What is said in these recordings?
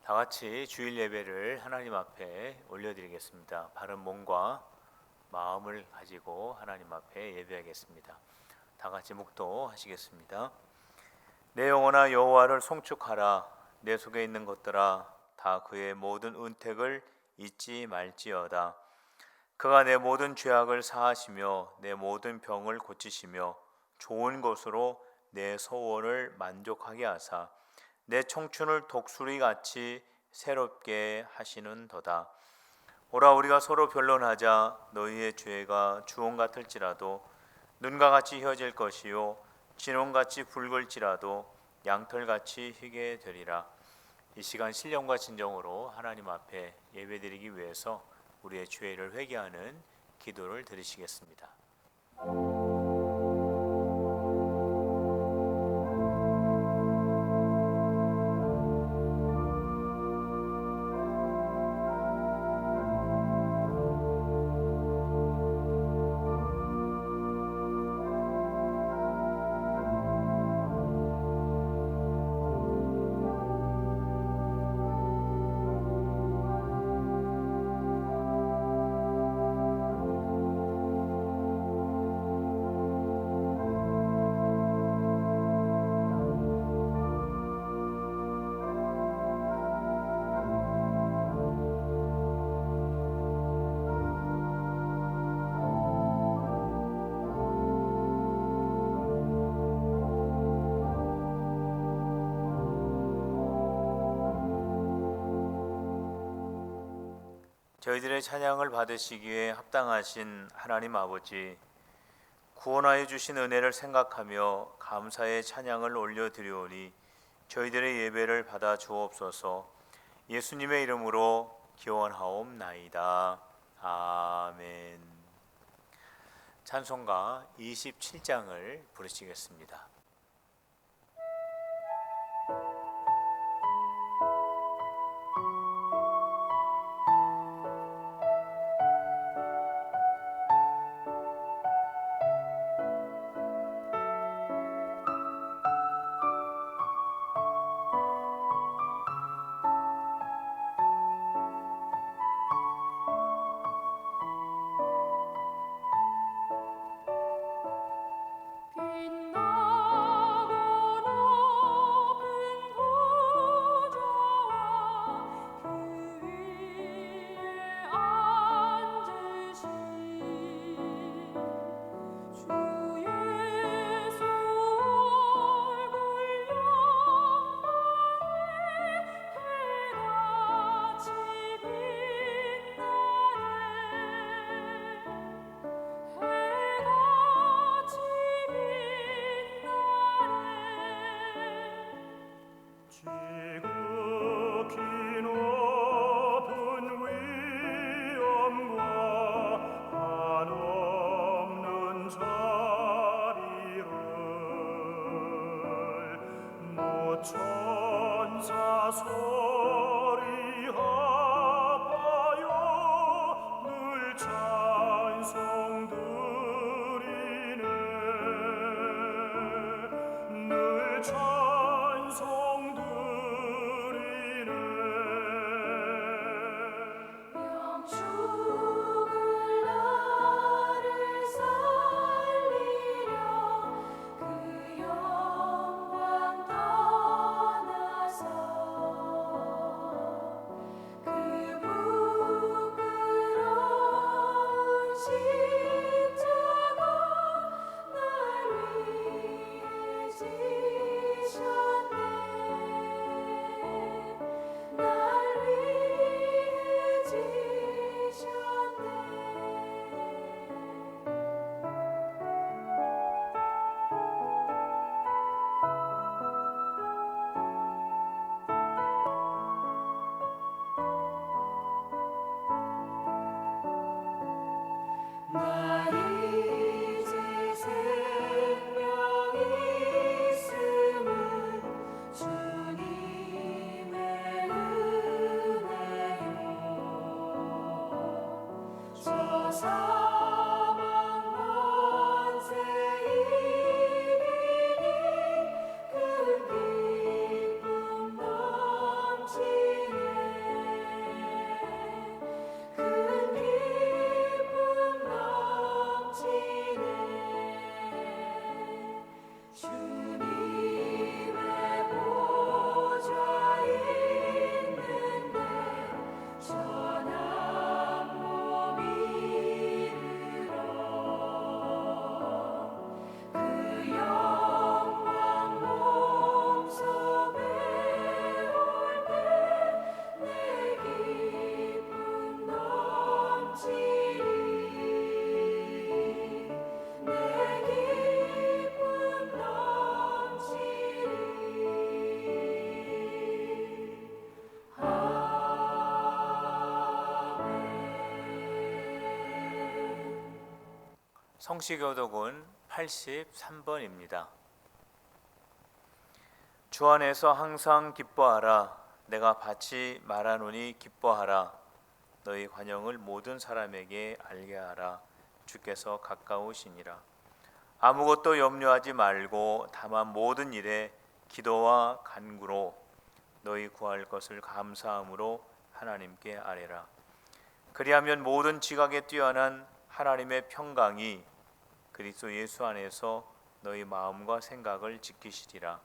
다 같이 주일 예배를 하나님 앞에 올려드리겠습니다. 바른 몸과 마음을 가지고 하나님 앞에 예배하겠습니다. 다 같이 묵도하시겠습니다. 내 영혼아 여호와를 송축하라. 내 속에 있는 것들아 다 그의 모든 은택을 잊지 말지어다. 그가 내 모든 죄악을 사하시며 내 모든 병을 고치시며 좋은 것으로 내 소원을 만족하게 하사 내 청춘을 독수리같이 새롭게 하시는도다. 오라 우리가 서로 변론하자. 너희의 죄가 주홍 같을지라도 눈과 같이 휘어질 것이요 진홍같이 붉을지라도 양털같이 희게 되리라. 이 시간 신령과 진정으로 하나님 앞에 예배드리기 위해서 우리의 죄를 회개하는 기도를 드리시겠습니다. 저희들의 찬양을 받으시기에 합당하신 하나님 아버지, 구원하여 주신 은혜를 생각하며 감사의 찬양을 올려드리오니 저희들의 예배를 받아 주옵소서. 예수님의 이름으로 기원하옵나이다. 아멘. 찬송가 27장을 부르시겠습니다. 천사 소리 합하여 늘 찬송 드리네. 늘 찬송 드리네. 영축을 나를 살리려 그 영광 떠나서 그 부끄러운 십자가 날 위해 지셨네. 날 위해 지셨네. 나 이제 생명 있음은 주님의 은혜요. 저 사망 권세 이기니 그 기쁨 넘치니 성시교독은 83번입니다. 주 안에서 항상 기뻐하라. 내가 바치 말하노니 기뻐하라. 너희 관용을 모든 사람에게 알게 하라. 주께서 가까우시니라. 아무것도 염려하지 말고 다만 모든 일에 기도와 간구로 너희 구할 것을 감사함으로 하나님께 아뢰라. 그리하면 모든 지각에 뛰어난 하나님의 평강이 그리스도 예수 안에서 너희 마음과 생각을 지키시리라.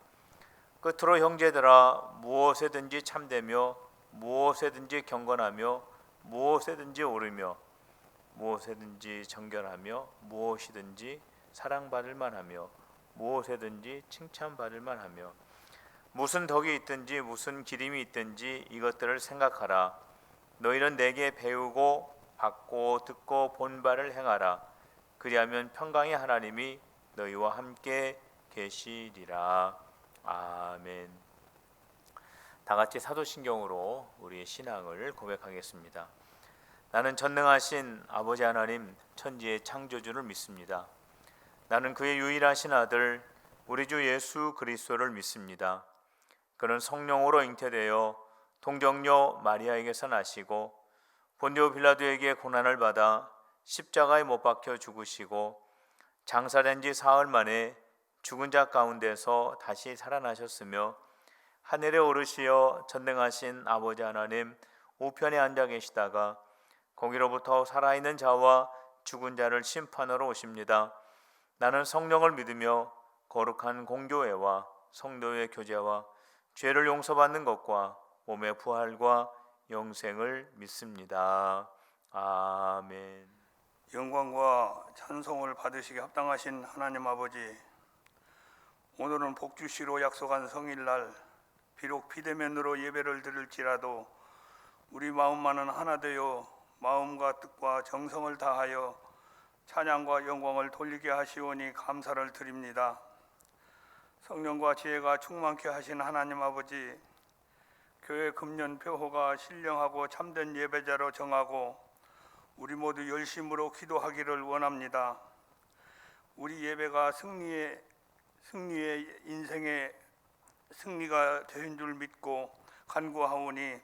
끝으로 형제들아, 무엇에든지 참되며 무엇에든지 경건하며 무엇에든지 옳으며 무엇에든지 정결하며 무엇이든지 사랑받을 만하며 무엇에든지 칭찬받을 만하며 무슨 덕이 있든지 무슨 기림이 있든지 이것들을 생각하라. 너희는 내게 배우고 받고 듣고 본 바를 행하라. 그리하면 평강의 하나님이 너희와 함께 계시리라. 아멘. 다 같이 사도신경으로 우리의 신앙을 고백하겠습니다. 나는 전능하신 아버지 하나님 천지의 창조주를 믿습니다. 나는 그의 유일하신 아들 우리 주 예수 그리스도를 믿습니다. 그는 성령으로 잉태되어 동정녀 마리아에게서 나시고 본디오 빌라도에게 고난을 받아 십자가에 못 박혀 죽으시고 장사된 지 사흘 만에 죽은 자 가운데서 다시 살아나셨으며 하늘에 오르시어 전능하신 아버지 하나님 우편에 앉아 계시다가 거기로부터 살아있는 자와 죽은 자를 심판하러 오십니다. 나는 성령을 믿으며 거룩한 공교회와 성도의 교제와 죄를 용서받는 것과 몸의 부활과 영생을 믿습니다. 아멘. 영광과 찬송을 받으시기 합당하신 하나님 아버지, 오늘은 복주시로 약속한 성일날 비록 비대면으로 예배를 드릴지라도 우리 마음만은 하나 되어 마음과 뜻과 정성을 다하여 찬양과 영광을 돌리게 하시오니 감사를 드립니다. 성령과 지혜가 충만케 하신 하나님 아버지, 교회 금년 표호가 신령하고 참된 예배자로 정하고 우리 모두 열심으로 기도하기를 원합니다. 우리 예배가 승리의 인생의 승리가 된 줄 믿고 간구하오니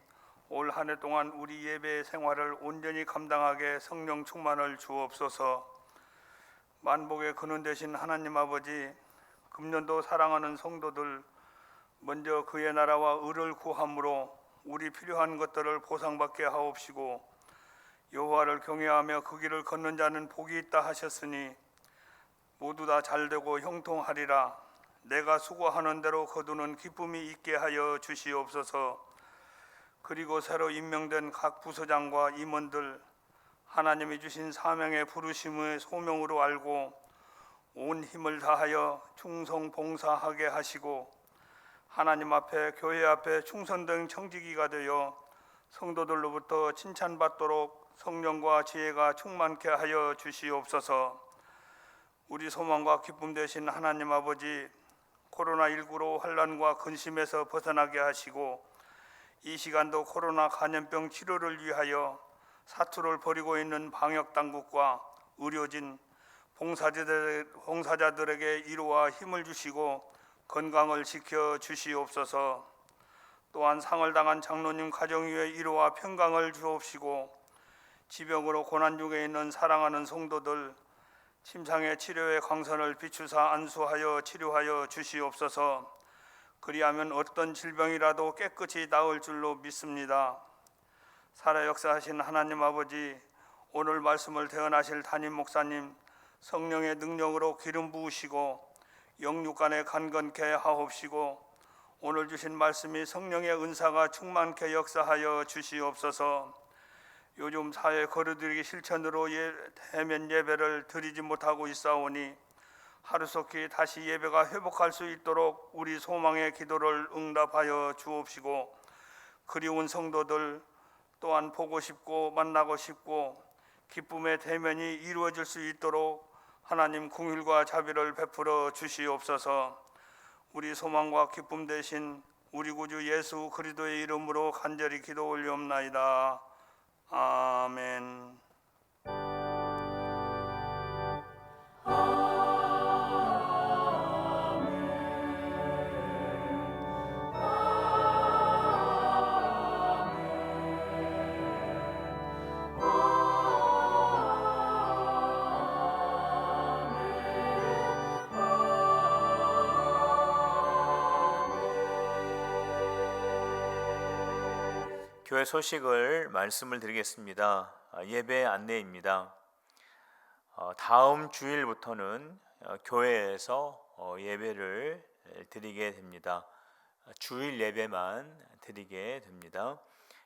올 한 해 동안 우리 예배 생활을 온전히 감당하게 성령 충만을 주옵소서. 만복의 근원 되신 하나님 아버지, 금년도 사랑하는 성도들 먼저 그의 나라와 의를 구함으로 우리 필요한 것들을 보상받게 하옵시고 여호와를 경외하며 그 길을 걷는 자는 복이 있다 하셨으니 모두 다 잘되고 형통하리라. 내가 수고하는 대로 거두는 기쁨이 있게 하여 주시옵소서. 그리고 새로 임명된 각 부서장과 임원들 하나님이 주신 사명의 부르심의 소명으로 알고 온 힘을 다하여 충성 봉사하게 하시고 하나님 앞에 교회 앞에 충성된 청지기가 되어 성도들로부터 칭찬받도록 성령과 지혜가 충만케 하여 주시옵소서. 우리 소망과 기쁨 되신 하나님 아버지, 코로나19로 환난과 근심에서 벗어나게 하시고 이 시간도 코로나 감염병 치료를 위하여 사투를 벌이고 있는 방역당국과 의료진, 봉사자들에게 위로와 힘을 주시고 건강을 지켜 주시옵소서. 또한 상을 당한 장로님 가정 위에 위로와 평강을 주옵시고 지병으로 고난 중에 있는 사랑하는 성도들 침상의 치료의 광선을 비추사 안수하여 치료하여 주시옵소서. 그리하면 어떤 질병이라도 깨끗이 나을 줄로 믿습니다. 살아 역사하신 하나님 아버지, 오늘 말씀을 대언하실 담임 목사님 성령의 능력으로 기름 부으시고 영육간에 간건케 하옵시고 오늘 주신 말씀이 성령의 은사가 충만케 역사하여 주시옵소서. 요즘 사회 거르들이기 실천으로 대면 예배를 드리지 못하고 있사오니 하루속히 다시 예배가 회복할 수 있도록 우리 소망의 기도를 응답하여 주옵시고 그리운 성도들 또한 보고 싶고 만나고 싶고 기쁨의 대면이 이루어질 수 있도록 하나님 긍휼과 자비를 베풀어 주시옵소서. 우리 소망과 기쁨 되신 우리 구주 예수 그리스도의 이름으로 간절히 기도 올리옵나이다. 아멘. 교회 소식을 말씀을 드리겠습니다. 예배 안내입니다. 다음 주일부터는 교회에서 예배를 드리게 됩니다. 주일 예배만 드리게 됩니다.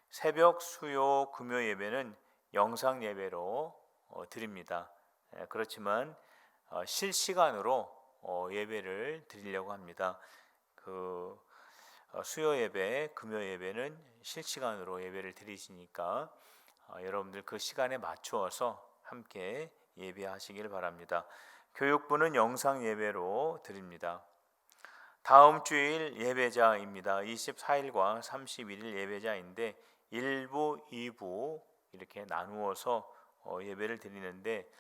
새벽, 수요, 금요 예배는 영상 예배로 드립니다. 그렇지만 실시간으로 예배를 드리려고 합니다. 수요 예배, 금요 예배는 실시간으로 예배를 드리시니까 여러분들 그 시간에 맞추어서 함께 예배하시길 바랍니다. 교육부는 영상 예배로 드립니다. 다음 주일 예배자입니다. 24일과 31일 예배자인데 1부, 2부 이렇게 나누어서 예배를 드리는데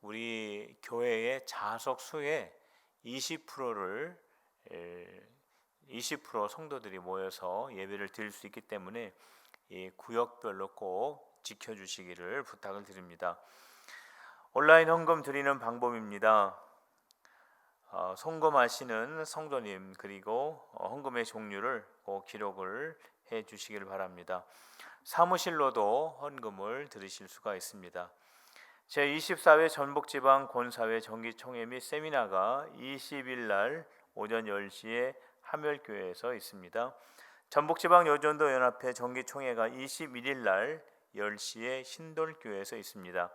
우리 교회의 자석 수의 20% 성도들이 모여서 예배를 드릴 수 있기 때문에 이 구역별로 꼭 지켜주시기를 부탁을 드립니다. 온라인 헌금 드리는 방법입니다. 송금하시는 성도님 그리고 헌금의 종류를 꼭 기록을 해 주시길 바랍니다. 사무실로도 헌금을 드리실 수가 있습니다. 제24회 전북지방 권사회 정기총회 및 세미나가 20일 날 오전 10시에 함열교회에서 있습니다. 전북지방여전도연합회 정기총회가 21일 날 10시에 신돌교회에서 있습니다.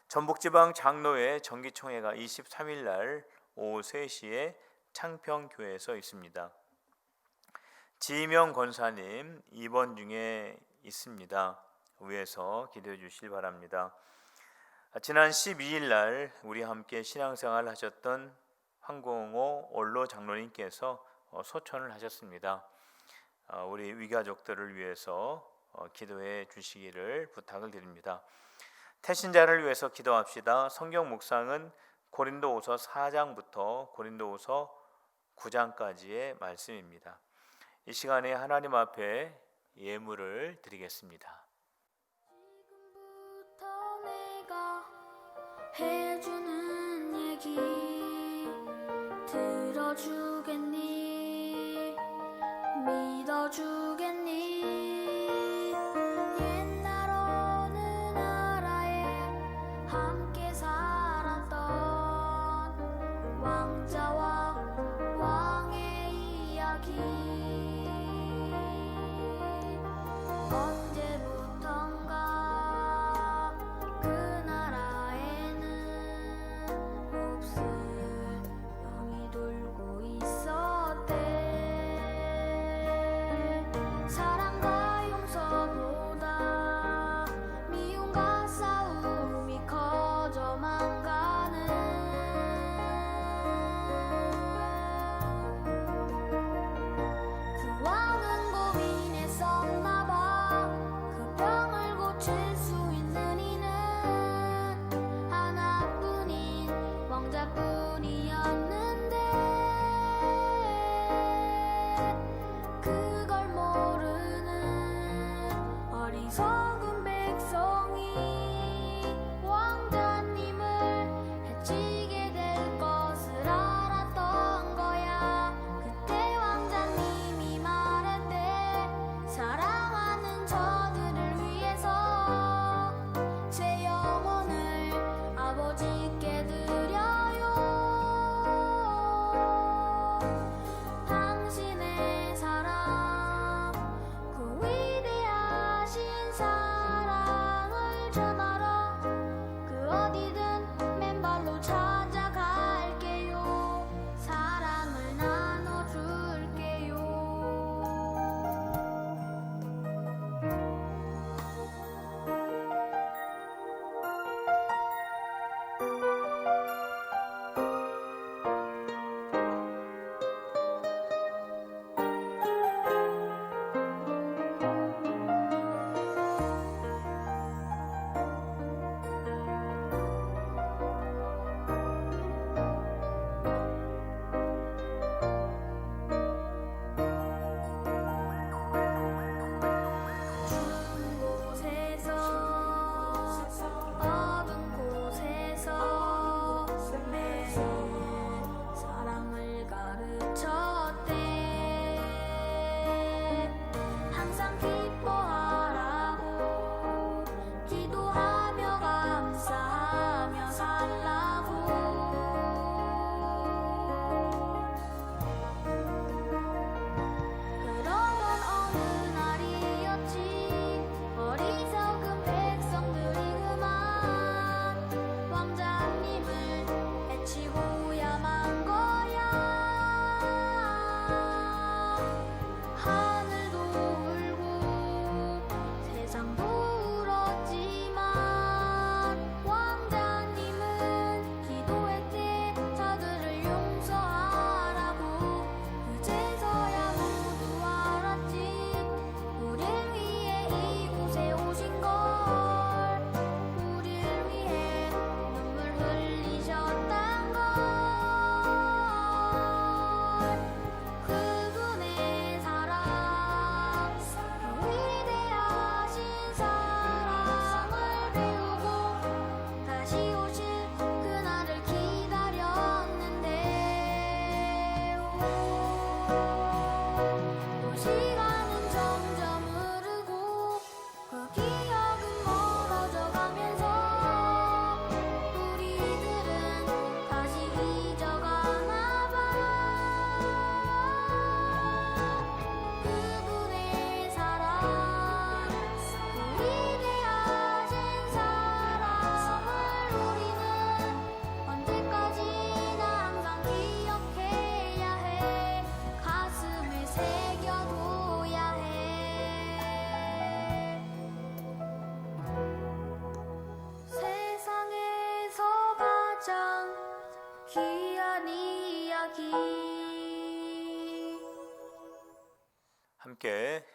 전북지방 장로회 정기총회가 23일 날 오후 3시에 창평교회에서 있습니다. 지명 권사님 입원 중에 있습니다. 위에서 기도해 주실 바랍니다. 지난 12일 날 우리 함께 신앙생활 하셨던 황공호 올로 장로님께서 소천을 하셨습니다. 우리 위가족들을 위해서 기도해 주시기를 부탁을 드립니다. 태신자를 위해서 기도합시다. 성경 묵상은 고린도후서 4장부터 고린도후서 9장까지의 말씀입니다. 이 시간에 하나님 앞에 예물을 드리겠습니다. 지금부터 내가 해주는 얘기 들어주겠니? 믿어주겠니? 옛날 어느 나라에 함께 살았던 왕자와 왕의 이야기 언제부턴가 그 나라에는 몹쓸 병이 돌고 있었대.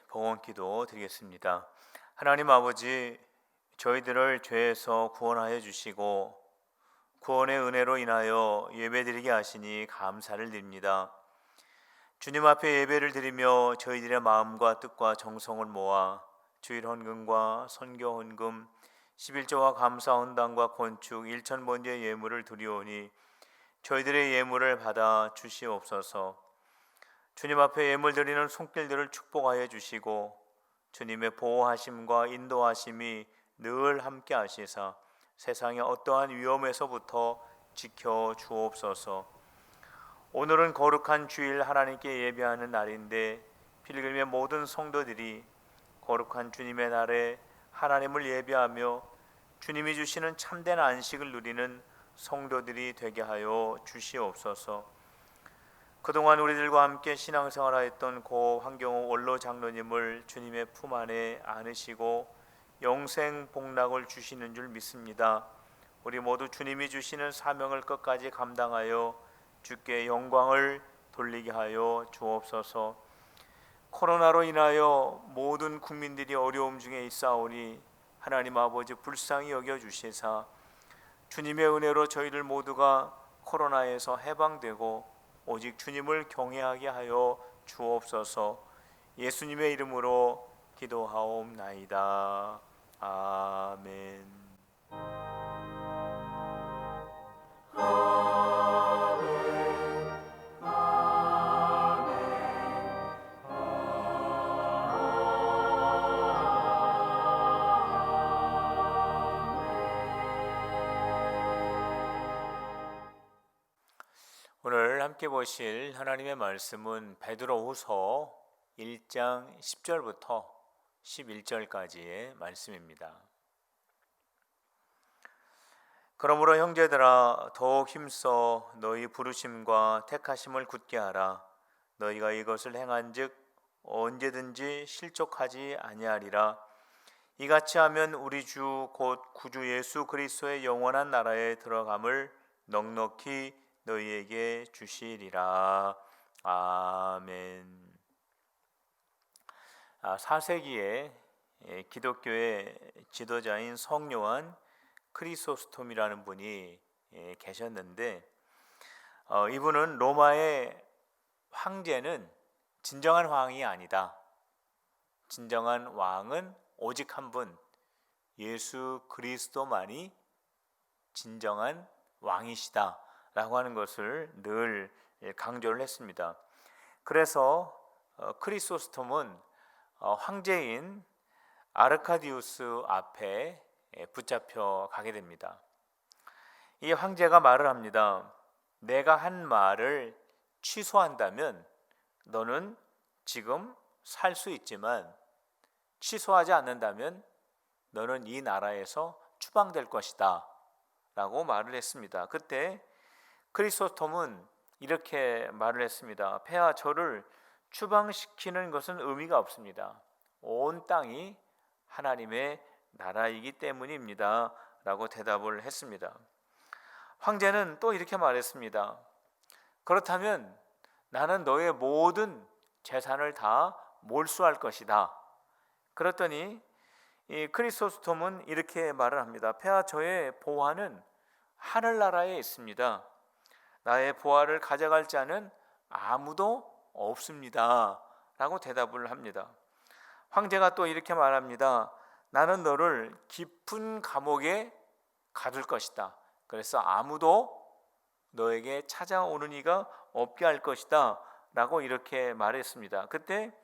봉헌기도 드리겠습니다. 하나님 아버지, 저희들을 죄에서 구원하여 주시고 구원의 은혜로 인하여 예배드리게 하시니 감사를 드립니다. 주님 앞에 예배를 드리며 저희들의 마음과 뜻과 정성을 모아 주일 헌금과 선교 헌금, 11조와 감사 헌당과 건축 1,000번째 예물을 드리오니 저희들의 예물을 받아 주시옵소서. 주님 앞에 예물 드리는 손길들을 축복하여 주시고 주님의 보호하심과 인도하심이 늘 함께 하시사 세상의 어떠한 위험에서부터 지켜 주옵소서. 오늘은 거룩한 주일 하나님께 예배하는 날인데 필그림의 모든 성도들이 거룩한 주님의 날에 하나님을 예배하며 주님이 주시는 참된 안식을 누리는 성도들이 되게 하여 주시옵소서. 그동안 우리들과 함께 신앙생활하였던 고 황경호 원로 장로님을 주님의 품 안에 안으시고 영생 복락을 주시는 줄 믿습니다. 우리 모두 주님이 주시는 사명을 끝까지 감당하여 주께 영광을 돌리게 하여 주옵소서. 코로나로 인하여 모든 국민들이 어려움 중에 있사오니 하나님 아버지 불쌍히 여겨 주시사 주님의 은혜로 저희들 모두가 코로나에서 해방되고 오직 주님을 경외하게 하여 주옵소서. 예수님의 이름으로 기도하옵나이다. 아멘. 오늘 함께 보실 하나님의 말씀은 베드로후서 1장 10절부터 11절까지의 말씀입니다. 그러므로 형제들아 더욱 힘써 너희 부르심과 택하심을 굳게 하라. 너희가 이것을 행한즉 언제든지 실족하지 아니하리라. 이같이 하면 우리 주 곧 구주 예수 그리스도의 영원한 나라에 들어감을 넉넉히 너희에게 주시리라. 아멘. 4세기에 기독교의 지도자인 성요한 크리소스톰이라는 분이 계셨는데 이분은 로마의 황제는 진정한 왕이 아니다. 진정한 왕은 오직 한 분, 예수 그리스도만이 진정한 왕이시다 라고 하는 것을 늘 강조를 했습니다. 그래서 크리소스톰은 황제인 아르카디우스 앞에 붙잡혀 가게 됩니다. 이 황제가 말을 합니다. 내가 한 말을 취소한다면 너는 지금 살 수 있지만 취소하지 않는다면 너는 이 나라에서 추방될 것이다 라고 말을 했습니다. 그때 크리소스톰은 이렇게 말을 했습니다. 폐하 저를 추방시키는 것은 의미가 없습니다. 온 땅이 하나님의 나라이기 때문입니다 라고 대답을 했습니다. 황제는 또 이렇게 말했습니다. 그렇다면 나는 너의 모든 재산을 다 몰수할 것이다. 그랬더니 이 크리소스톰은 이렇게 말을 합니다. 폐하 저의 보화는 하늘나라에 있습니다. 나의 보화를 가져갈 자는 아무도 없습니다 라고 대답을 합니다. 황제가 또 이렇게 말합니다. 나는 너를 깊은 감옥에 가둘 것이다. 그래서 아무도 너에게 찾아오는 이가 없게 할 것이다 라고 이렇게 말했습니다. 그때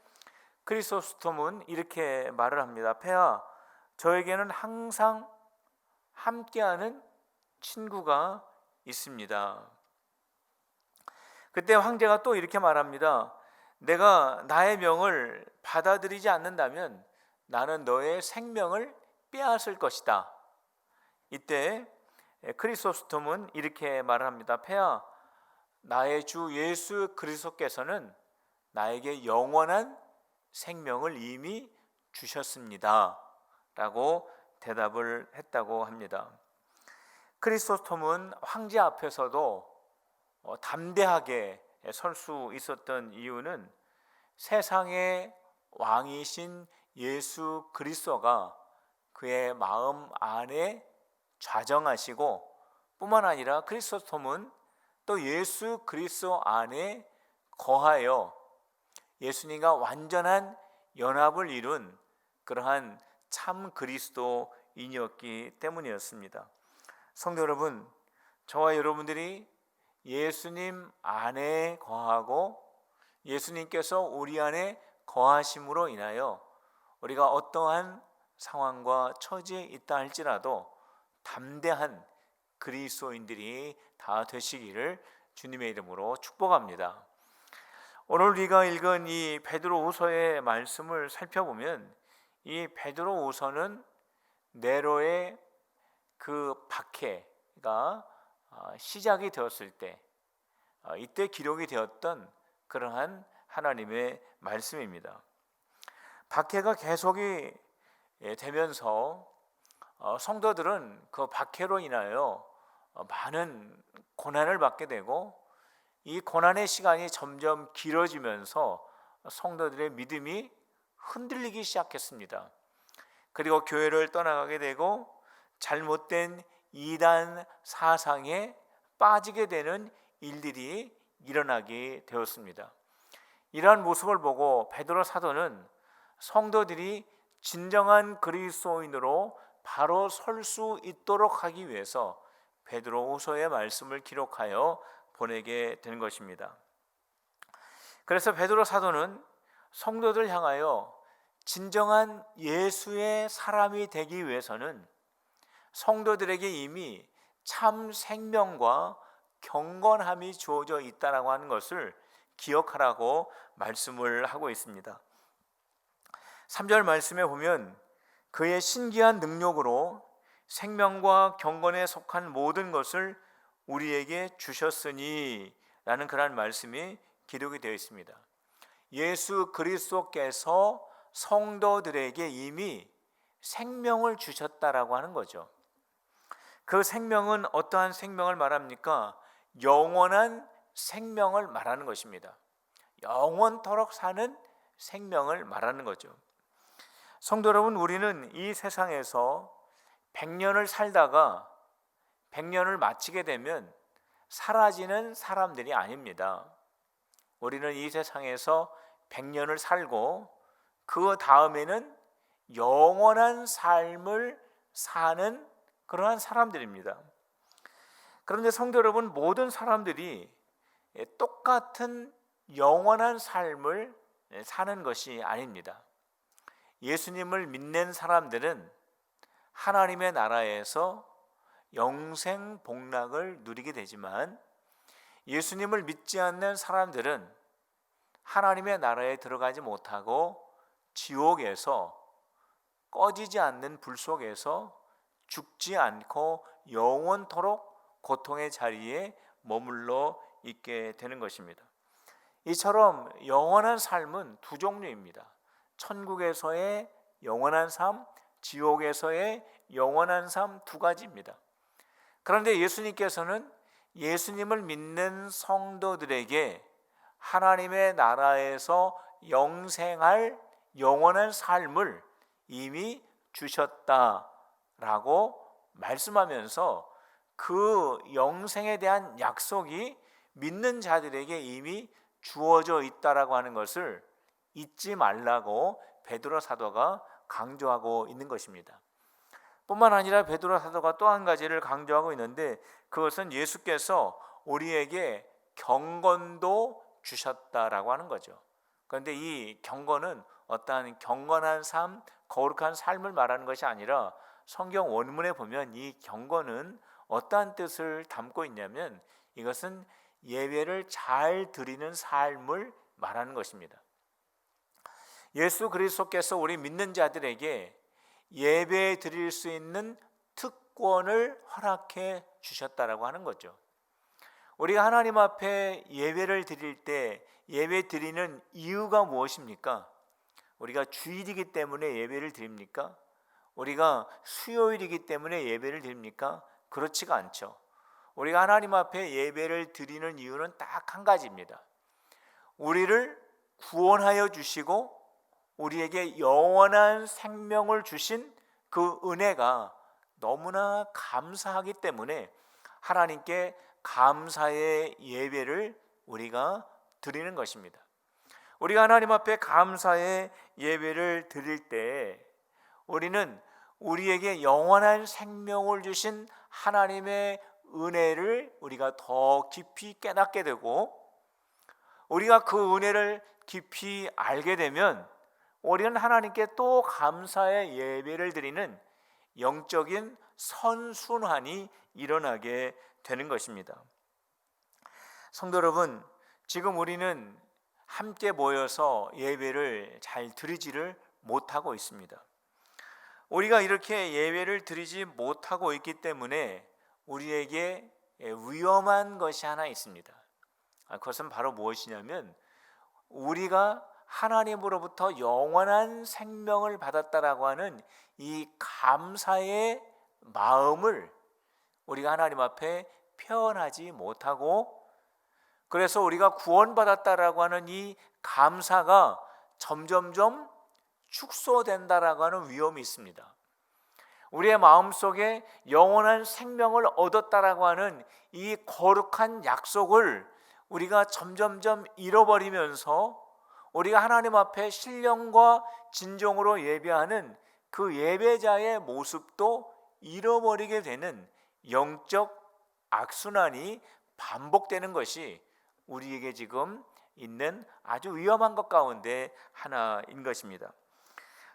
크리소스톰은 이렇게 말을 합니다. 폐하 저에게는 항상 함께하는 친구가 있습니다. 그때 황제가 또 이렇게 말합니다. 내가 나의 명을 받아들이지 않는다면 나는 너의 생명을 빼앗을 것이다. 이때 크리소스톰은 이렇게 말을 합니다. 폐하 나의 주 예수 그리스도께서는 나에게 영원한 생명을 이미 주셨습니다 라고 대답을 했다고 합니다. 크리소스톰은 황제 앞에서도 담대하게 설 수 있었던 이유는 세상의 왕이신 예수 그리스도가 그의 마음 안에 좌정하시고 뿐만 아니라 크리스토톰은 또 예수 그리스도 안에 거하여 예수님과 완전한 연합을 이룬 그러한 참 그리스도인이었기 때문이었습니다. 성도 여러분, 저와 여러분들이 예수님 안에 거하고 예수님께서 우리 안에 거하심으로 인하여 우리가 어떠한 상황과 처지에 있다 할지라도 담대한 그리스도인들이 다 되시기를 주님의 이름으로 축복합니다. 오늘 우리가 읽은 이 베드로후서의 말씀을 살펴보면 이 베드로후서는 네로의 그 박해가 시작이 되었을 때 이때 기록이 되었던 그러한 하나님의 말씀입니다. 박해가 계속이 되면서 성도들은 그 박해로 인하여 많은 고난을 받게 되고 이 고난의 시간이 점점 길어지면서 성도들의 믿음이 흔들리기 시작했습니다. 그리고 교회를 떠나가게 되고 잘못된 이단 사상에 빠지게 되는 일들이 일어나게 되었습니다. 이러한 모습을 보고 베드로 사도는 성도들이 진정한 그리스도인으로 바로 설 수 있도록 하기 위해서 베드로후서의 말씀을 기록하여 보내게 된 것입니다. 그래서 베드로 사도는 성도들 향하여 진정한 예수의 사람이 되기 위해서는 성도들에게 이미 참 생명과 경건함이 주어져 있다라고 하는 것을 기억하라고 말씀을 하고 있습니다. 3절 말씀에 보면 그의 신기한 능력으로 생명과 경건에 속한 모든 것을 우리에게 주셨으니 라는 그런 말씀이 기록이 되어 있습니다. 예수 그리스도께서 성도들에게 이미 생명을 주셨다라고 하는 거죠. 그 생명은 어떠한 생명을 말합니까? 영원한 생명을 말하는 것입니다. 영원토록 사는 생명을 말하는 거죠. 성도 여러분, 우리는 이 세상에서 100년을 살다가 100년을 마치게 되면 사라지는 사람들이 아닙니다. 우리는 이 세상에서 100년을 살고 그 다음에는 영원한 삶을 사는 그러한 사람들입니다. 그런데 성도 여러분, 모든 사람들이 똑같은 영원한 삶을 사는 것이 아닙니다. 예수님을 믿는 사람들은 하나님의 나라에서 영생 복락을 누리게 되지만 예수님을 믿지 않는 사람들은 하나님의 나라에 들어가지 못하고 지옥에서 꺼지지 않는 불 속에서 죽지 않고 영원토록 고통의 자리에 머물러 있게 되는 것입니다. 이처럼 영원한 삶은 두 종류입니다. 천국에서의 영원한 삶, 지옥에서의 영원한 삶 두 가지입니다. 그런데 예수님께서는 예수님을 믿는 성도들에게 하나님의 나라에서 영생할 영원한 삶을 이미 주셨다라고 말씀하면서 그 영생에 대한 약속이 믿는 자들에게 이미 주어져 있다라고 하는 것을 잊지 말라고 베드로 사도가 강조하고 있는 것입니다. 뿐만 아니라 베드로 사도가 또 한 가지를 강조하고 있는데 그것은 예수께서 우리에게 경건도 주셨다라고 하는 거죠. 그런데 이 경건은 어떠한 경건한 삶, 거룩한 삶을 말하는 것이 아니라 성경 원문에 보면 이 경건은 어떠한 뜻을 담고 있냐면 이것은 예배를 잘 드리는 삶을 말하는 것입니다. 예수 그리스도께서 우리 믿는 자들에게 예배 드릴 수 있는 특권을 허락해 주셨다라고 하는 거죠. 우리가 하나님 앞에 예배를 드릴 때 예배 드리는 이유가 무엇입니까? 우리가 주일이기 때문에 예배를 드립니까? 우리가 수요일이기 때문에 예배를 드립니까? 그렇지가 않죠. 우리가 하나님 앞에 예배를 드리는 이유는 딱 한 가지입니다. 우리를 구원하여 주시고 우리에게 영원한 생명을 주신 그 은혜가 너무나 감사하기 때문에 하나님께 감사의 예배를 우리가 드리는 것입니다. 우리가 하나님 앞에 감사의 예배를 드릴 때 우리는 우리에게 영원한 생명을 주신 하나님의 은혜를 우리가 더 깊이 깨닫게 되고, 우리가 그 은혜를 깊이 알게 되면 우리는 하나님께 또 감사의 예배를 드리는 영적인 선순환이 일어나게 되는 것입니다. 성도 여러분, 지금 우리는 함께 모여서 예배를 잘 드리지를 못하고 있습니다. 우리가 이렇게 예배를 드리지 못하고 있기 때문에 우리에게 위험한 것이 하나 있습니다. 그것은 바로 무엇이냐면, 우리가 하나님으로부터 영원한 생명을 받았다라고 하는 이 감사의 마음을 우리가 하나님 앞에 표현하지 못하고, 그래서 우리가 구원받았다라고 하는 이 감사가 점점점 축소된다라고 하는 위험이 있습니다. 우리의 마음속에 영원한 생명을 얻었다라고 하는 이 거룩한 약속을 우리가 점점점 잃어버리면서 우리가 하나님 앞에 신령과 진정으로 예배하는 그 예배자의 모습도 잃어버리게 되는 영적 악순환이 반복되는 것이 우리에게 지금 있는 아주 위험한 것 가운데 하나인 것입니다.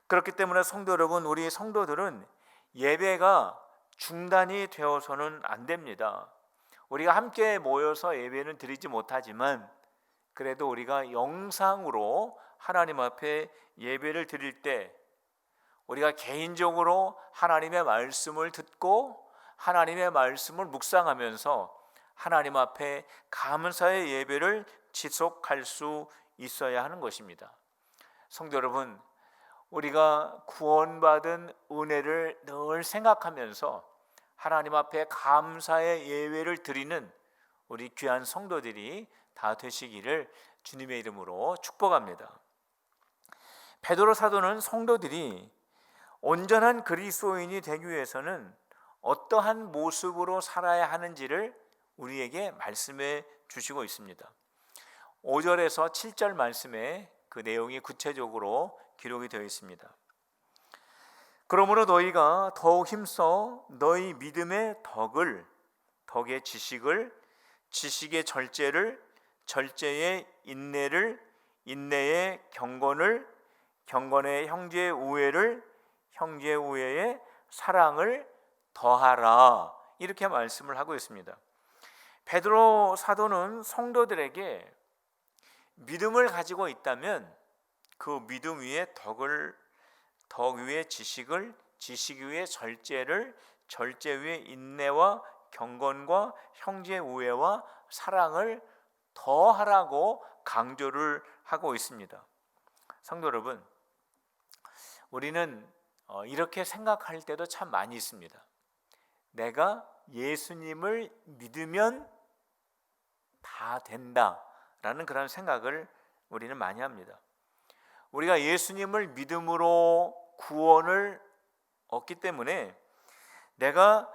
그렇기 때문에 성도 여러분, 우리 성도들은 예배가 중단이 되어서는 안 됩니다. 우리가 함께 모여서 예배는 드리지 못하지만 그래도 우리가 영상으로 하나님 앞에 예배를 드릴 때 우리가 개인적으로 하나님의 말씀을 듣고 하나님의 말씀을 묵상하면서 하나님 앞에 감사의 예배를 지속할 수 있어야 하는 것입니다. 성도 여러분, 우리가 구원받은 은혜를 늘 생각하면서 하나님 앞에 감사의 예배를 드리는 우리 귀한 성도들이 다 되시기를 주님의 이름으로 축복합니다. 베드로 사도는 성도들이 온전한 그리스도인이 되기 위해서는 어떠한 모습으로 살아야 하는지를 우리에게 말씀해 주시고 있습니다. 5절에서 7절 말씀에 그 내용이 구체적으로 기록이 되어 있습니다. 그러므로 너희가 더욱 힘써 너희 믿음의 덕을, 덕의 지식을, 지식의 절제를, 절제의 인내를, 인내의 경건을, 경건의 형제의 우애를, 형제의 우애의 사랑을 더하라, 이렇게 말씀을 하고 있습니다. 베드로 사도는 성도들에게 믿음을 가지고 있다면 그 믿음 위에 덕을, 덕 위에 지식을, 지식 위에 절제를, 절제 위에 인내와 경건과 형제 우애와 사랑을 더하라고 강조를 하고 있습니다. 성도 여러분, 우리는 이렇게 생각할 때도 참 많이 있습니다. 내가 예수님을 믿으면 다 된다라는 그런 생각을 우리는 많이 합니다. 우리가 예수님을 믿음으로 구원을 얻기 때문에 내가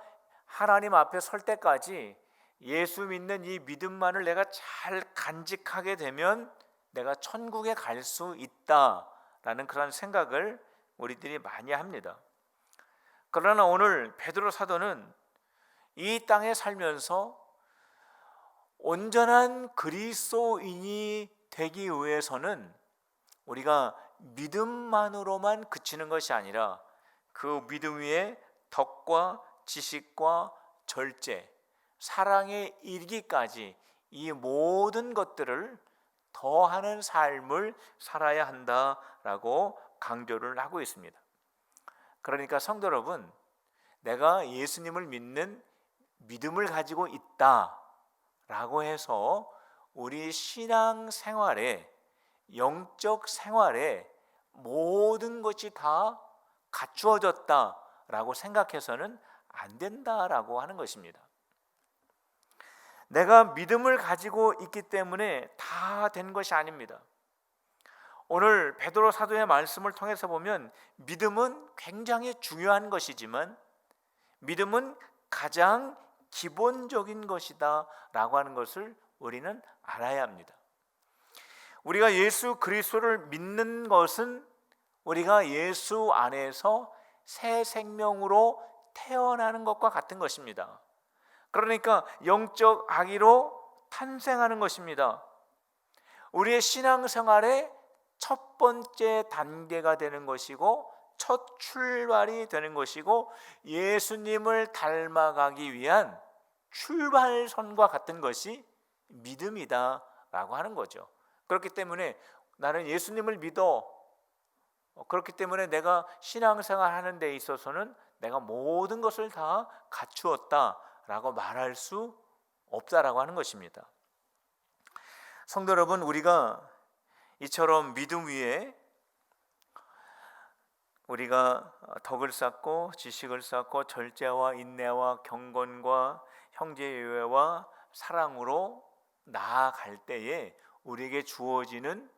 하나님 앞에 설 때까지 예수 믿는 이 믿음만을 내가 잘 간직하게 되면 내가 천국에 갈 수 있다라는 그런 생각을 우리들이 많이 합니다. 그러나 오늘 베드로 사도는 이 땅에 살면서 온전한 그리스도인이 되기 위해서는 우리가 믿음만으로만 그치는 것이 아니라 그 믿음 위에 덕과 지식과 절제, 사랑에 이르기까지 이 모든 것들을 더하는 삶을 살아야 한다라고 강조를 하고 있습니다. 그러니까 성도 여러분, 내가 예수님을 믿는 믿음을 가지고 있다라고 해서 우리 신앙 생활에, 영적 생활에 모든 것이 다 갖추어졌다라고 생각해서는 안 된다라고 하는 것입니다. 내가 믿음을 가지고 있기 때문에 다 된 것이 아닙니다. 오늘 베드로 사도의 말씀을 통해서 보면 믿음은 굉장히 중요한 것이지만 믿음은 가장 기본적인 것이다 라고 하는 것을 우리는 알아야 합니다. 우리가 예수 그리스도를 믿는 것은 우리가 예수 안에서 새 생명으로 태어나는 것과 같은 것입니다. 그러니까 영적 아기로 탄생하는 것입니다. 우리의 신앙생활의 첫 번째 단계가 되는 것이고 첫 출발이 되는 것이고 예수님을 닮아가기 위한 출발선과 같은 것이 믿음이다 라고 하는 거죠. 그렇기 때문에 나는 예수님을 믿어. 그렇기 때문에 내가 신앙생활 하는 데 있어서는 내가 모든 것을 다 갖추었다 라고 말할 수 없다라고 하는 것입니다. 성도 여러분, 우리가 이처럼 믿음 위에 우리가 덕을 쌓고 지식을 쌓고 절제와 인내와 경건과 형제유애와 사랑으로 나아갈 때에 우리에게 주어지는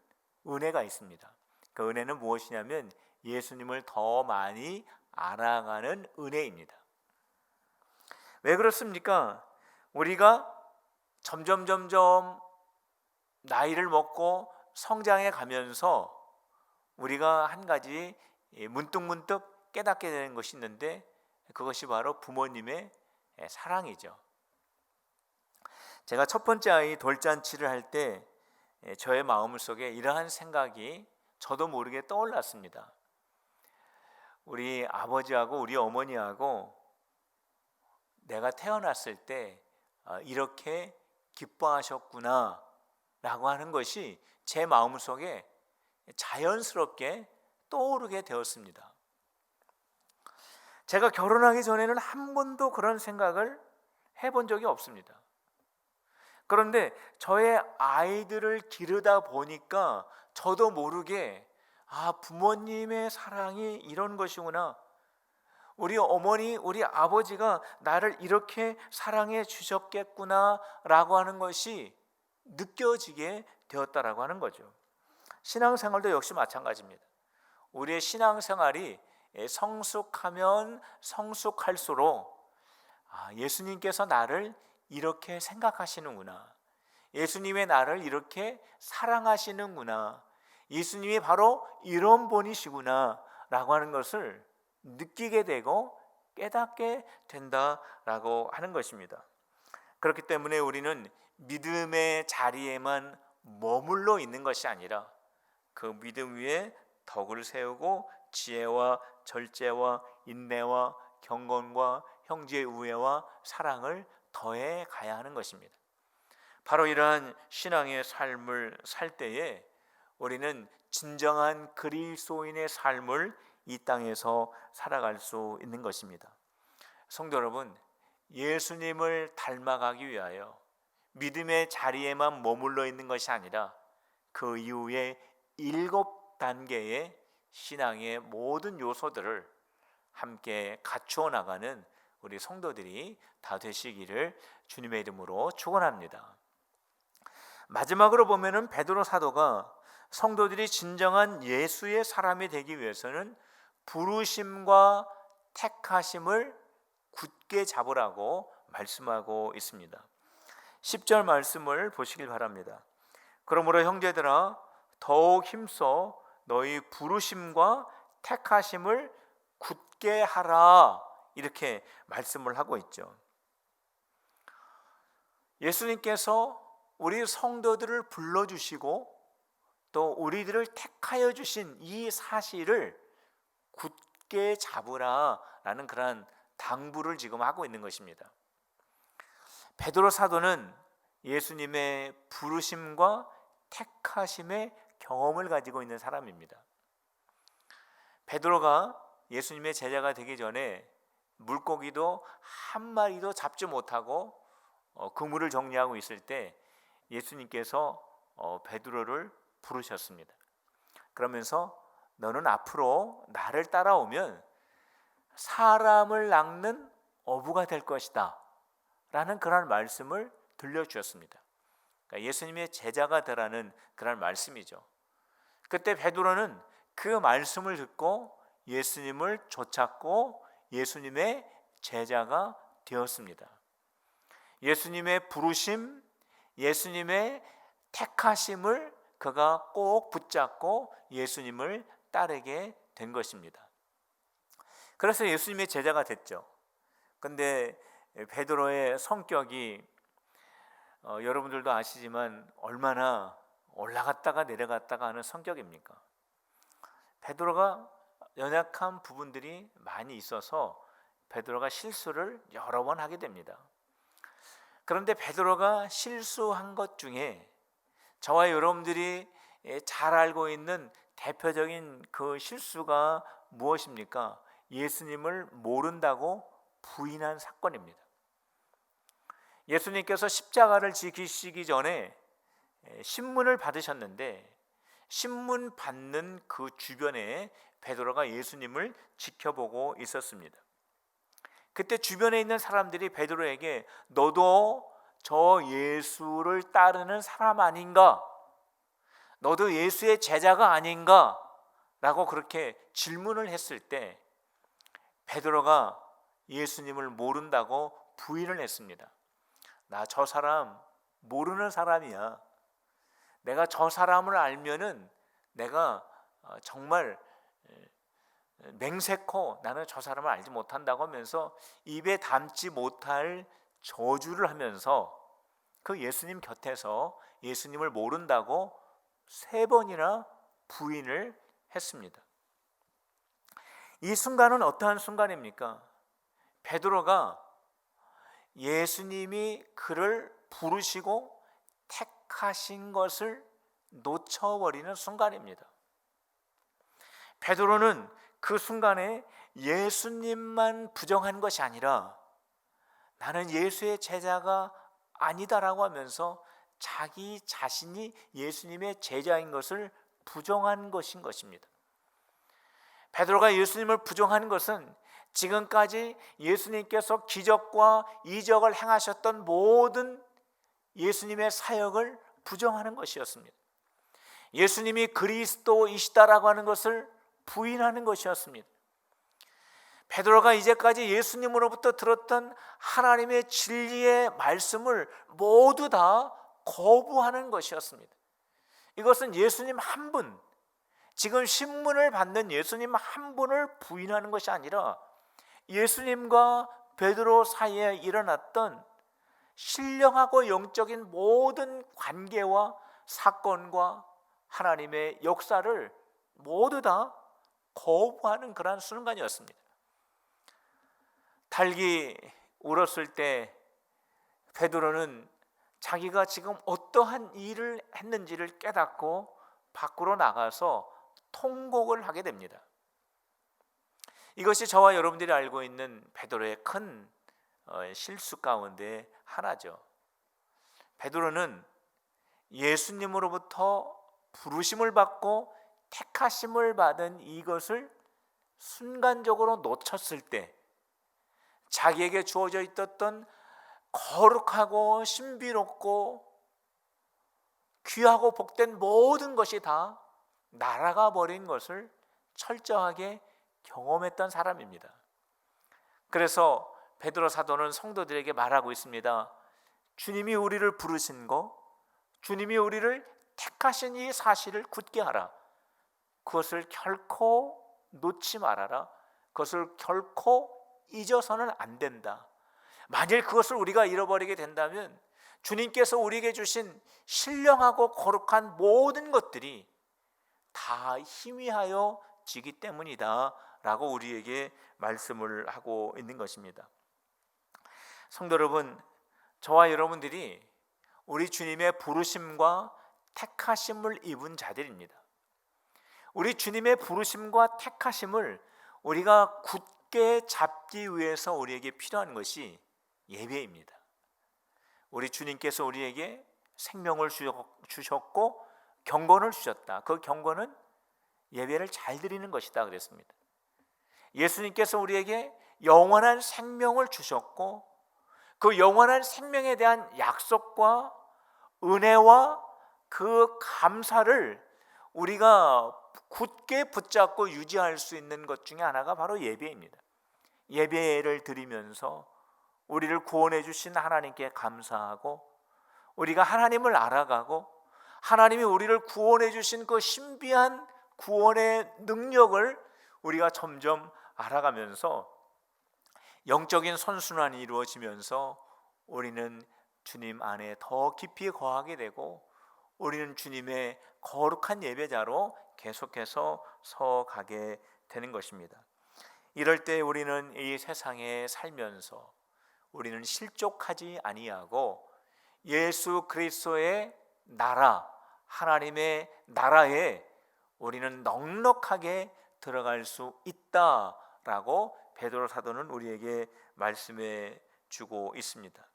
은혜가 있습니다. 그 은혜는 무엇이냐면 예수님을 더 많이 알아가는 은혜입니다. 왜 그렇습니까? 우리가 점점 나이를 먹고 성장해 가면서 우리가 한 가지 문득 깨닫게 되는 것이 있는데 그것이 바로 부모님의 사랑이죠. 제가 첫 번째 아이 돌잔치를 할 때 저의 마음속에 이러한 생각이 저도 모르게 떠올랐습니다. 우리 아버지하고 우리 어머니하고 내가 태어났을 때 이렇게 기뻐하셨구나 라고 하는 것이 제 마음속에 자연스럽게 떠오르게 되었습니다. 제가 결혼하기 전에는 한 번도 그런 생각을 해본 적이 없습니다. 그런데 저의 아이들을 기르다 보니까 저도 모르게 부모님의 사랑이 이런 것이구나. 우리 어머니, 우리 아버지가 나를 이렇게 사랑해 주셨겠구나 라고 하는 것이 느껴지게 되었다라고 하는 거죠. 신앙생활도 역시 마찬가지입니다. 우리의 신앙생활이 성숙하면 성숙할수록 예수님께서 나를 이렇게 생각하시는구나. 예수님의 나를 이렇게 사랑하시는구나. 예수님이 바로 이런 분이시구나 라고 하는 것을 느끼게 되고 깨닫게 된다라고 하는 것입니다. 그렇기 때문에 우리는 믿음의 자리에만 머물러 있는 것이 아니라 그 믿음 위에 덕을 세우고 지혜와 절제와 인내와 경건과 형제의 우애와 사랑을 더해 가야 하는 것입니다. 바로 이러한 신앙의 삶을 살 때에 우리는 진정한 그리스도인의 삶을 이 땅에서 살아갈 수 있는 것입니다. 성도 여러분, 예수님을 닮아가기 위하여 믿음의 자리에만 머물러 있는 것이 아니라 그 이후에 7단계의 신앙의 모든 요소들을 함께 갖추어 나가는 우리 성도들이 다 되시기를 주님의 이름으로 축원합니다. 마지막으로 보면은 베드로 사도가 성도들이 진정한 예수의 사람이 되기 위해서는 부르심과 택하심을 굳게 잡으라고 말씀하고 있습니다. 10절 말씀을 보시길 바랍니다. 그러므로 형제들아 더욱 힘써 너희 부르심과 택하심을 굳게 하라, 이렇게 말씀을 하고 있죠. 예수님께서 우리 성도들을 불러주시고 또 우리들을 택하여 주신 이 사실을 굳게 잡으라라는 그런 당부를 지금 하고 있는 것입니다. 베드로 사도는 예수님의 부르심과 택하심의 경험을 가지고 있는 사람입니다. 베드로가 예수님의 제자가 되기 전에 물고기도 한 마리도 잡지 못하고 그물을 정리하고 있을 때 예수님께서 베드로를 부르셨습니다. 그러면서 너는 앞으로 나를 따라오면 사람을 낚는 어부가 될 것이다 라는 그런 말씀을 들려주셨습니다. 그러니까 예수님의 제자가 되라는 그런 말씀이죠. 그때 베드로는 그 말씀을 듣고 예수님을 쫓았고 예수님의 제자가 되었습니다. 예수님의 부르심, 예수님의 택하심을 그가 꼭 붙잡고 예수님을 따르게 된 것입니다. 그래서 예수님의 제자가 됐죠. 근데 베드로의 성격이 여러분들도 아시지만 얼마나 올라갔다가 내려갔다가 하는 성격입니까? 베드로가 연약한 부분들이 많이 있어서 베드로가 실수를 여러 번 하게 됩니다. 그런데 베드로가 실수한 것 중에 저와 여러분들이 잘 알고 있는 대표적인 그 실수가 무엇입니까? 예수님을 모른다고 부인한 사건입니다. 예수님께서 십자가를 지키시기 전에 신문을 받으셨는데 신문 받는 그 주변에 베드로가 예수님을 지켜보고 있었습니다. 그때 주변에 있는 사람들이 베드로에게 너도 저 예수를 따르는 사람 아닌가? 너도 예수의 제자가 아닌가? 라고 그렇게 질문을 했을 때 베드로가 예수님을 모른다고 부인을 했습니다. 나 저 사람 모르는 사람이야. 내가 저 사람을 알면은 내가 정말 맹세코 나는 저 사람을 알지 못한다고 하면서 입에 담지 못할 저주를 하면서 그 예수님 곁에서 예수님을 모른다고 3번이나 부인을 했습니다. 이 순간은 어떠한 순간입니까? 베드로가 예수님이 그를 부르시고 택하신 것을 놓쳐버리는 순간입니다. 베드로는 그 순간에 예수님만 부정한 것이 아니라 나는 예수의 제자가 아니다라고 하면서 자기 자신이 예수님의 제자인 것을 부정한 것인 것입니다. 베드로가 예수님을 부정한 것은 지금까지 예수님께서 기적과 이적을 행하셨던 모든 예수님의 사역을 부정하는 것이었습니다. 예수님이 그리스도이시다라고 하는 것을 부인하는 것이었습니다. 베드로가 이제까지 예수님으로부터 들었던 하나님의 진리의 말씀을 모두 다 거부하는 것이었습니다. 이것은 예수님 한 분, 지금 신문을 받는 예수님 한 분을 부인하는 것이 아니라 예수님과 베드로 사이에 일어났던 신령하고 영적인 모든 관계와 사건과 하나님의 역사를 모두 다 거부하는 그러한 순간이었습니다. 닭이 울었을 때 베드로는 자기가 지금 어떠한 일을 했는지를 깨닫고 밖으로 나가서 통곡을 하게 됩니다. 이것이 저와 여러분들이 알고 있는 베드로의 큰 실수 가운데 하나죠. 베드로는 예수님으로부터 부르심을 받고 택하심을 받은 이것을 순간적으로 놓쳤을 때 자기에게 주어져 있었던 거룩하고 신비롭고 귀하고 복된 모든 것이 다 날아가 버린 것을 철저하게 경험했던 사람입니다. 그래서 베드로 사도는 성도들에게 말하고 있습니다. 주님이 우리를 부르신 거, 주님이 우리를 택하신 이 사실을 굳게 하라. 그것을 결코 놓지 말아라. 그것을 결코 잊어서는 안 된다. 만일 그것을 우리가 잃어버리게 된다면 주님께서 우리에게 주신 신령하고 거룩한 모든 것들이 다 희미하여 지기 때문이다 라고 우리에게 말씀을 하고 있는 것입니다. 성도 여러분, 저와 여러분들이 우리 주님의 부르심과 택하심을 입은 자들입니다. 우리 주님의 부르심과 택하심을 우리가 굳게 잡기 위해서 우리에게 필요한 것이 예배입니다. 우리 주님께서 우리에게 생명을 주셨고 경건을 주셨다. 그 경건은 예배를 잘 드리는 것이다 그랬습니다. 예수님께서 우리에게 영원한 생명을 주셨고 그 영원한 생명에 대한 약속과 은혜와 그 감사를 우리가 굳게 붙잡고 유지할 수 있는 것 중에 하나가 바로 예배입니다. 예배를 드리면서 우리를 구원해 주신 하나님께 감사하고, 우리가 하나님을 알아가고, 하나님이 우리를 구원해 주신 그 신비한 구원의 능력을 우리가 점점 알아가면서 영적인 선순환이 이루어지면서 우리는 주님 안에 더 깊이 거하게 되고, 우리는 주님의 거룩한 예배자로 계속해서 서가게 되는 것입니다. 이럴 때 우리는 이 세상에 살면서 우리는 실족하지 아니하고 예수 그리스도의 나라, 하나님의 나라에 우리는 넉넉하게 들어갈 수 있다라고 베드로 사도는 우리에게 말씀해 주고 있습니다.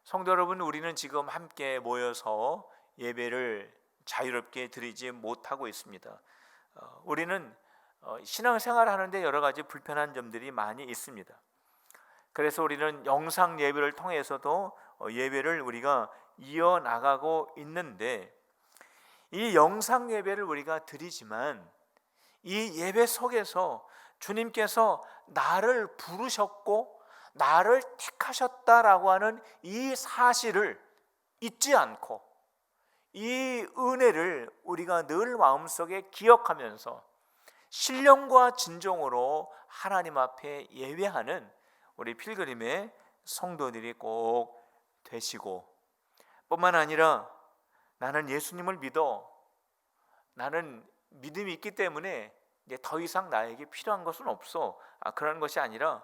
성도 여러분, 우리는 지금 함께 모여서 예배를 자유롭게 드리지 못하고 있습니다. 우리는 신앙생활을 하는데 여러 가지 불편한 점들이 많이 있습니다. 그래서 우리는 영상 예배를 통해서도 예배를 우리가 이어나가고 있는데, 이 영상 예배를 우리가 드리지만 이 예배 속에서 주님께서 나를 부르셨고 나를 택하셨다라고 하는 이 사실을 잊지 않고, 이 은혜를 우리가 늘 마음속에 기억하면서 신령과 진정으로 하나님 앞에 예배하는 우리 필그림의 성도들이 꼭 되시고, 뿐만 아니라 나는 예수님을 믿어, 나는 믿음이 있기 때문에 이제 더 이상 나에게 필요한 것은 없어, 그런 것이 아니라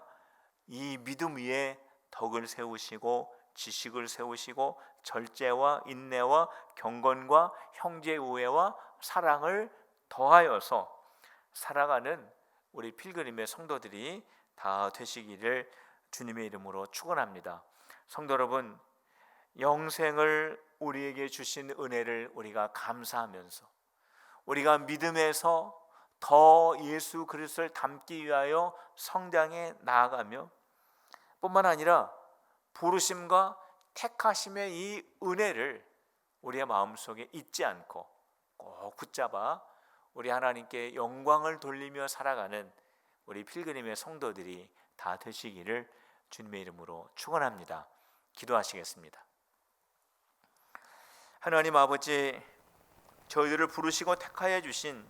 이 믿음 위에 덕을 세우시고 지식을 세우시고 절제와 인내와 경건과 형제 우애와 사랑을 더하여서 살아가는 우리 필그림의 성도들이 다 되시기를 주님의 이름으로 축원합니다. 성도 여러분, 영생을 우리에게 주신 은혜를 우리가 감사하면서 우리가 믿음에서 더 예수 그리스도를 닮기 위하여 성장해 나아가며, 뿐만 아니라 부르심과 택하심의 이 은혜를 우리의 마음속에 잊지 않고 꼭 붙잡아 우리 하나님께 영광을 돌리며 살아가는 우리 필그림의 성도들이 다 되시기를 주님의 이름으로 축원합니다. 기도하시겠습니다. 하나님 아버지, 저희들을 부르시고 택하여 주신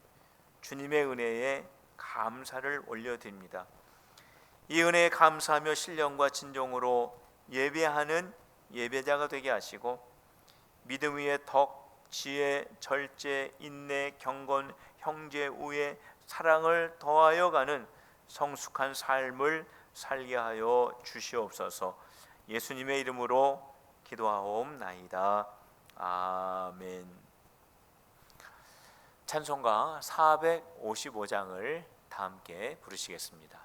주님의 은혜에 감사를 올려드립니다. 이 은혜에 감사하며 신령과 진정으로 예배하는 예배자가 되게 하시고, 믿음 위에 덕, 지혜, 절제, 인내, 경건, 형제 우애, 사랑을 더하여 가는 성숙한 삶을 살게 하여 주시옵소서. 예수님의 이름으로 기도하옵나이다. 아멘. 찬송가 455장을 다 함께 부르시겠습니다.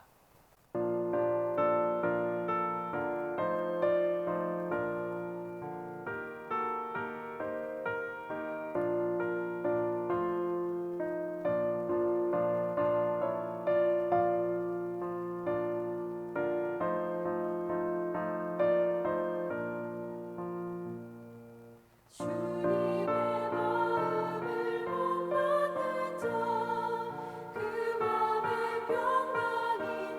주님의 마음을 못 받는 자, 그 맘에 평강이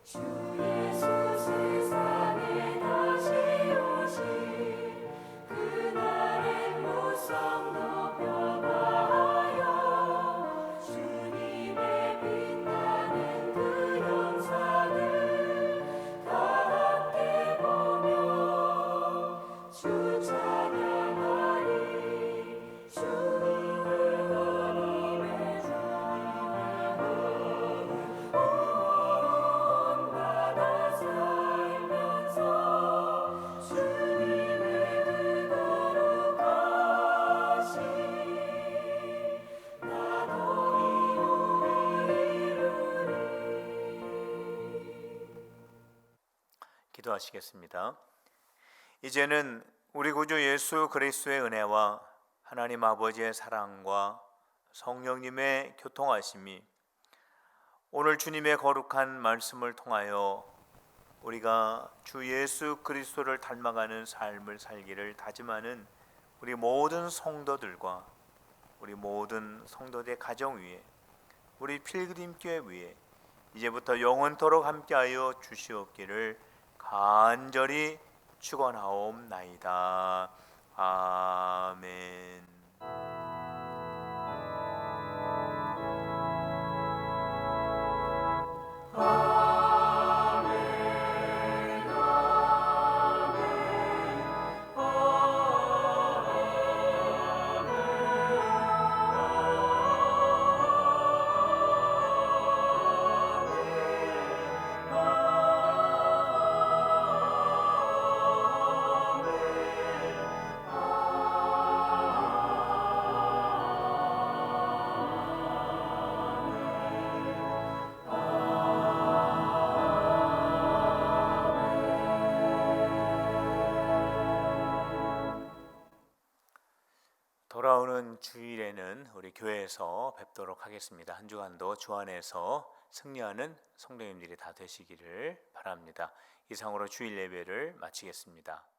주 예수 세상에 다시 오실 그날엔 무성 높여가하여 주님의 빛나는 그 영상을 다 함께 보며 주 찬양하리 주 하나님의 온바다 살면서 주님의 그 거룩하신 나도 이루리니 기도하시겠습니다. 이제는 우리 구주 예수 그리스도의 은혜와 하나님 아버지의 사랑과 성령님의 교통하심이 오늘 주님의 거룩한 말씀을 통하여 우리가 주 예수 그리스도를 닮아가는 삶을 살기를 다짐하는 우리 모든 성도들과 우리 모든 성도들의 가정 위에 우리 필그림교회 위에 이제부터 영원토록 함께하여 주시옵기를 간절히 축원하옵나이다. 아멘. 돌아오는 주일에는 우리 교회에서 뵙도록 하겠습니다. 한 주간도 주 안에서 승리하는 성도님들이 다 되시기를 바랍니다. 이상으로 주일 예배를 마치겠습니다.